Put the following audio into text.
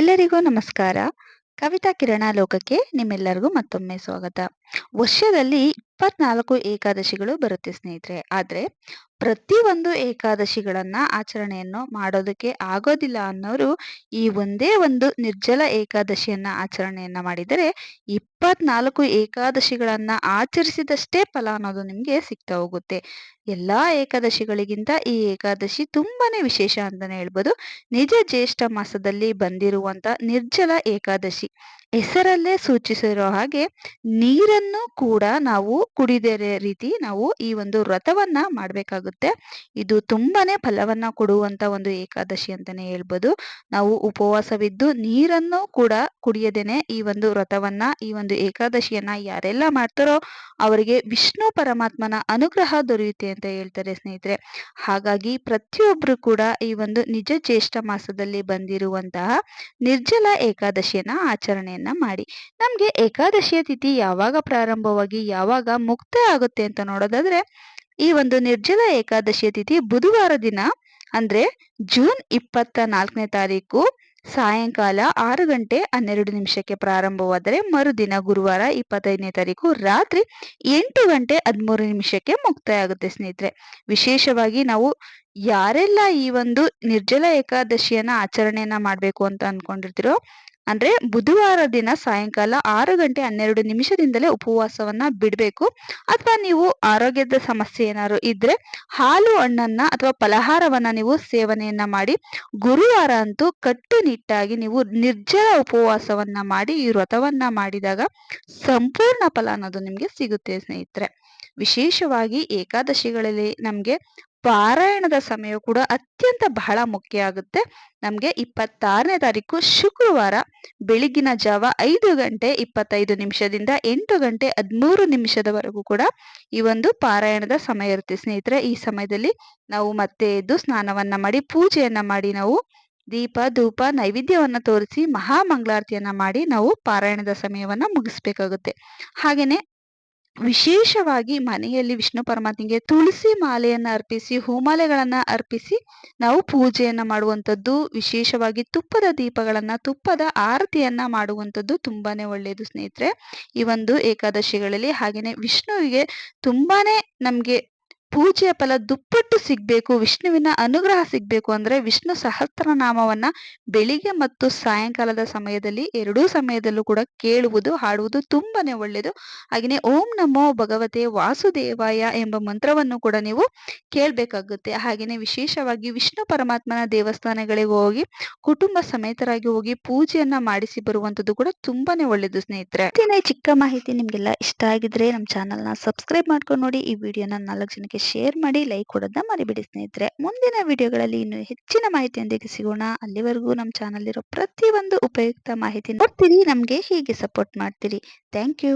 ಎಲ್ಲರಿಗೂ ನಮಸ್ಕಾರ. ಕವಿತಾ ಕಿರಣ ಲೋಕಕ್ಕೆ ನಿಮ್ಮೆಲ್ಲರಿಗೂ ಮತ್ತೊಮ್ಮೆ ಸ್ವಾಗತ. ವರ್ಷದಲ್ಲಿ 24 ಏಕಾದಶಿಗಳು ಬರುತ್ತೆ ಸ್ನೇಹಿತರೆ. ಆದ್ರೆ ಪ್ರತಿಯೊಂದು ಏಕಾದಶಿಗಳನ್ನ ಆಚರಣೆಯನ್ನು ಮಾಡೋದಕ್ಕೆ ಆಗೋದಿಲ್ಲ ಅನ್ನೋರು ಈ ಒಂದೇ ಒಂದು ನಿರ್ಜಲ ಏಕಾದಶಿಯನ್ನ ಆಚರಣೆಯನ್ನ ಮಾಡಿದರೆ 24 ಏಕಾದಶಿಗಳನ್ನ ಆಚರಿಸಿದಷ್ಟೇ ಫಲ ಅನ್ನೋದು ನಿಮ್ಗೆ ಸಿಗ್ತಾ ಹೋಗುತ್ತೆ. ಎಲ್ಲಾ ಏಕಾದಶಿಗಳಿಗಿಂತ ಈ ಏಕಾದಶಿ ತುಂಬಾನೇ ವಿಶೇಷ ಅಂತಾನೆ ಹೇಳ್ಬೋದು. ನಿಜ ಜ್ಯೇಷ್ಠ ಮಾಸದಲ್ಲಿ ಬಂದಿರುವಂತ ನಿರ್ಜಲ ಏಕಾದಶಿ. ಹೆಸರಲ್ಲೇ ಸೂಚಿಸಿರೋ ಹಾಗೆ ನೀರನ್ನು ಕೂಡ ನಾವು ಕುಡಿದೇ ರೀತಿ ನಾವು ಈ ಒಂದು ವ್ರತವನ್ನ ಮಾಡ್ಬೇಕಾಗುತ್ತೆ. ಇದು ತುಂಬಾನೇ ಫಲವನ್ನ ಕೊಡುವಂತ ಒಂದು ಏಕಾದಶಿ ಅಂತಾನೆ ಹೇಳ್ಬೋದು. ನಾವು ಉಪವಾಸವಿದ್ದು ನೀರನ್ನು ಕೂಡ ಕುಡಿಯದೇನೆ ಈ ಒಂದು ವ್ರತವನ್ನ ಈ ಒಂದು ಏಕಾದಶಿಯನ್ನ ಯಾರೆಲ್ಲ ಮಾಡ್ತಾರೋ ಅವರಿಗೆ ವಿಷ್ಣು ಪರಮಾತ್ಮನ ಅನುಗ್ರಹ ದೊರೆಯುತ್ತೆ ಅಂತ ಹೇಳ್ತಾರೆ ಸ್ನೇಹಿತರೆ. ಹಾಗಾಗಿ ಪ್ರತಿಯೊಬ್ರು ಕೂಡ ಈ ಒಂದು ನಿಜ ಜ್ಯೇಷ್ಠ ಮಾಸದಲ್ಲಿ ಬಂದಿರುವಂತಹ ನಿರ್ಜಲ ಏಕಾದಶಿಯನ್ನ ಆಚರಣೆಯನ್ನ ಮಾಡಿ. ನಮ್ಗೆ ಏಕಾದಶಿಯ ತಿಥಿ ಯಾವಾಗ ಪ್ರಾರಂಭವಾಗಿ ಯಾವಾಗ ಮುಕ್ತಾಯ ಆಗುತ್ತೆ ಅಂತ ನೋಡೋದಾದ್ರೆ ಈ ಒಂದು ನಿರ್ಜಲ ಏಕಾದಶಿಯ ತಿಥಿ ಬುಧವಾರ ದಿನ ಅಂದ್ರೆ ಜೂನ್ 24ನೇ ತಾರೀಕು ಸಾಯಂಕಾಲ 6 ಗಂಟೆ 12 ನಿಮಿಷಕ್ಕೆ ಪ್ರಾರಂಭವಾದರೆ ಮರುದಿನ ಗುರುವಾರ 25ನೇ ತಾರೀಕು ರಾತ್ರಿ 8 ಗಂಟೆ 13 ನಿಮಿಷಕ್ಕೆ ಮುಕ್ತಾಯ ಆಗುತ್ತೆ ಸ್ನೇಹಿತರೆ. ವಿಶೇಷವಾಗಿ ನಾವು ಯಾರೆಲ್ಲ ಈ ಒಂದು ನಿರ್ಜಲ ಏಕಾದಶಿಯನ್ನ ಆಚರಣೆಯನ್ನ ಮಾಡ್ಬೇಕು ಅಂತ ಅನ್ಕೊಂಡಿರ್ತೀರೋ ಅಂದ್ರೆ ಬುಧವಾರ ದಿನ ಸಾಯಂಕಾಲ 6 ಗಂಟೆ 12 ನಿಮಿಷದಿಂದಲೇ ಉಪವಾಸವನ್ನ ಬಿಡ್ಬೇಕು. ಅಥವಾ ನೀವು ಆರೋಗ್ಯದ ಸಮಸ್ಯೆ ಏನಾದ್ರು ಇದ್ರೆ ಹಾಲು ಹಣ್ಣನ್ನ ಅಥವಾ ಫಲಹಾರವನ್ನ ನೀವು ಸೇವನೆಯನ್ನ ಮಾಡಿ ಗುರುವಾರ ಅಂತೂ ಕಟ್ಟುನಿಟ್ಟಾಗಿ ನೀವು ನಿರ್ಜಲ ಉಪವಾಸವನ್ನ ಮಾಡಿ ಈ ವ್ರತವನ್ನ ಮಾಡಿದಾಗ ಸಂಪೂರ್ಣ ಫಲ ಅನ್ನೋದು ನಿಮ್ಗೆ ಸಿಗುತ್ತೆ ಸ್ನೇಹಿತರೆ. ವಿಶೇಷವಾಗಿ ಏಕಾದಶಿಗಳಲ್ಲಿ ನಮ್ಗೆ ಪಾರಾಯಣದ ಸಮಯ ಕೂಡ ಅತ್ಯಂತ ಬಹಳ ಮುಖ್ಯ ಆಗುತ್ತೆ. ನಮ್ಗೆ 26ನೇ ತಾರೀಕು ಶುಕ್ರವಾರ ಬೆಳಗಿನ ಜಾವ 5 ಗಂಟೆ 25 ನಿಮಿಷದಿಂದ 8 ಗಂಟೆ 13 ನಿಮಿಷದವರೆಗೂ ಕೂಡ ಈ ಒಂದು ಪಾರಾಯಣದ ಸಮಯ ಇರುತ್ತೆ ಸ್ನೇಹಿತರೆ. ಈ ಸಮಯದಲ್ಲಿ ನಾವು ಮತ್ತೆ ಎದ್ದು ಸ್ನಾನವನ್ನ ಮಾಡಿ ಪೂಜೆಯನ್ನ ಮಾಡಿ ನಾವು ದೀಪ ಧೂಪ ನೈವೇದ್ಯವನ್ನ ತೋರಿಸಿ ಮಹಾಮಂಗಳಾರತಿಯನ್ನ ಮಾಡಿ ನಾವು ಪಾರಾಯಣದ ಸಮಯವನ್ನ ಮುಗಿಸ್ಬೇಕಾಗುತ್ತೆ. ಹಾಗೇನೆ ವಿಶೇಷವಾಗಿ ಮನೆಯಲ್ಲಿ ವಿಷ್ಣು ಪರಮಾತ್ಮನಿಗೆ ತುಳಸಿ ಮಾಲೆಯನ್ನ ಅರ್ಪಿಸಿ ಹೂಮಾಲೆಗಳನ್ನ ಅರ್ಪಿಸಿ ನಾವು ಪೂಜೆಯನ್ನ ಮಾಡುವಂಥದ್ದು, ವಿಶೇಷವಾಗಿ ತುಪ್ಪದ ದೀಪಗಳನ್ನ ತುಪ್ಪದ ಆರತಿಯನ್ನ ಮಾಡುವಂಥದ್ದು ತುಂಬಾನೇ ಒಳ್ಳೆಯದು ಸ್ನೇಹಿತರೆ ಈ ಒಂದು ಏಕಾದಶಿಗಳಲ್ಲಿ. ಹಾಗೇನೆ ವಿಷ್ಣುವಿಗೆ ತುಂಬಾನೇ ನಮ್ಗೆ ಪೂಜೆಯ ಫಲ ದುಪ್ಪಟ್ಟು ಸಿಗ್ಬೇಕು, ವಿಷ್ಣುವಿನ ಅನುಗ್ರಹ ಸಿಗ್ಬೇಕು ಅಂದ್ರೆ ವಿಷ್ಣು ಸಹಸ್ರನಾಮವನ್ನ ಬೆಳಿಗ್ಗೆ ಮತ್ತು ಸಾಯಂಕಾಲದ ಸಮಯದಲ್ಲಿ ಎರಡೂ ಸಮಯದಲ್ಲೂ ಕೂಡ ಕೇಳುವುದು ಹಾಡುವುದು ತುಂಬಾನೇ ಒಳ್ಳೆಯದು. ಹಾಗೆಯೇ ಓಂ ನಮೋ ಭಗವತೆ ವಾಸುದೇವಾಯ ಎಂಬ ಮಂತ್ರವನ್ನು ಕೂಡ ನೀವು ಕೇಳ್ಬೇಕಾಗುತ್ತೆ. ಹಾಗೆಯೇ ವಿಶೇಷವಾಗಿ ವಿಷ್ಣು ಪರಮಾತ್ಮನ ದೇವಸ್ಥಾನಗಳಿಗೆ ಹೋಗಿ ಕುಟುಂಬ ಸಮೇತರಾಗಿ ಹೋಗಿ ಪೂಜೆಯನ್ನ ಮಾಡಿಸಿ ಬರುವಂತದ್ದು ಕೂಡ ತುಂಬಾನೇ ಒಳ್ಳೆಯದು ಸ್ನೇಹಿತರೆ. ಇವತ್ತಿನ ಈ ಚಿಕ್ಕ ಮಾಹಿತಿ ನಿಮ್ಗೆಲ್ಲ ಇಷ್ಟ ಆಗಿದ್ರೆ ನಮ್ಮ ಚಾನಲ್ನ ಸಬ್ಸ್ಕ್ರೈಬ್ ಮಾಡ್ಕೊಂಡು ನೋಡಿ. ಈ ವಿಡಿಯೋನ 4 ಜನಕ್ಕೆ ಶೇರ್ ಮಾಡಿ, ಲೈಕ್ ಕೊಡೋದನ್ನ ಮರಿಬೇಡಿ ಸ್ನೇಹಿತರೆ. ಮುಂದಿನ ವಿಡಿಯೋಗಳಲ್ಲಿ ಇನ್ನು ಹೆಚ್ಚಿನ ಮಾಹಿತಿಯೊಂದಿಗೆ ಸಿಗೋಣ. ಅಲ್ಲಿವರೆಗೂ ನಮ್ಮ ಚಾನಲ್ ಇರೋ ಪ್ರತಿಯೊಂದು ಉಪಯುಕ್ತ ಮಾಹಿತಿ ನೋಡ್ತೀರಿ, ನಮ್ಗೆ ಹೀಗೆ ಸಪೋರ್ಟ್ ಮಾಡ್ತೀರಿ. Thank you.